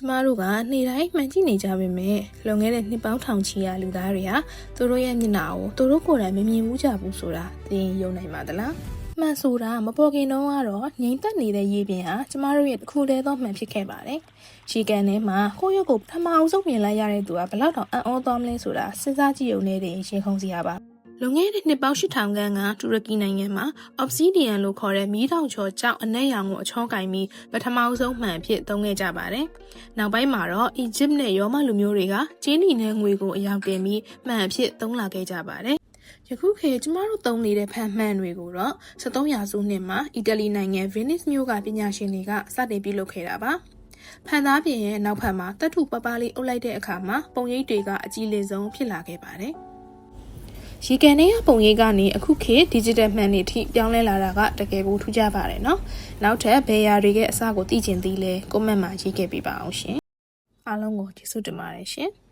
ကျမတို့ကနေတိုင်းမှန်ကြည့်နေကြပေမဲ့လွန်ခဲ့တဲ့နှစ်ပေါင်းထောင်ချီရာလူသားတွေဟာသူတို့ရဲ့မျက်နှာကိုသူတို့ကိုယ်တိုင်မမြင်ဘူးကြဘူးဆိုတာသိရင်ယုံနိုင်ပါသလားမှန်ဆိုတာမပေါ်ခင်တုန်းကတော့ငြိမ်သက်နေတဲ့ရေပြင်ဟာကျမတို့ရဲ့တစ်ခုတည်းသောမှန်ဖြစ်ခဲ့ပါတယ်ရေကန်ထဲမှာကိုယ့်ရုပ်ကိုပထမအောင်ဆုံးမြင်လိုက်ရတဲ့သူကဘလောက်တောင်အံ့ဩသွားမလဲဆိုတာစဉ်းစားကြည့်ုံနဲ့တင်ရင်ခုန်စရာပါလွန်ခဲ့တဲ့နှစ်ပေါင်း8000ခန့်ကတူရကီနိုင်ငံမှာ Obsidian လို့ခေါ်တဲ့မီးတောင်ချော်ကျောက်အနက်ရောင်ကိုအချောကင်ပြီးပထမဆုံးမှန်အဖြစ်သုံးခဲ့ကြပါတယ်။နောက်ပိုင်းမှာတော့ Egypt နဲ့ရောမလူမျိုးတွေကကျင်းနီနဲ့ငွေကိုအရောက်တင်ပြီးမှန်အဖြစ်သုံးလာခဲ့ကြပါတယ်။ယခုခေတ်ကျမတို့သုံးနေတဲ့ဖန်မှန်တွေကိုတော့73ရာစုနှစ်မှာအီတလီနိုင်ငံ Venice မြို့ကပညာရှင်တွေကစတင်ပြုလုပ်ခဲ့တာပါ။ဖန်သားပြင်ရဲ့နောက်ဖက်မှာတထုပပလေးအုပ်လိုက်တဲ့အခါမှာပုံရိပ်တွေကအကြီးလေးဆုံးဖြစ်လာခဲ့ပါတယ်။ရေကန်ထဲကပုံရိပ်ကနေအခုခေတ် digital မှန်တွေထိပြောင်းလဲလာတာကတကယ်ကိုထူးခြားပါတယ်နော်။နောက်ထပ်ဘယ်ရာတွေရဲ့အစကိုသိချင်သေးလဲ comment မှာရေးခဲ့ပေးပါအောင်ရှင်။အားလုံးကိုကျေးဇူးတင်ပါတယ်ရှင်။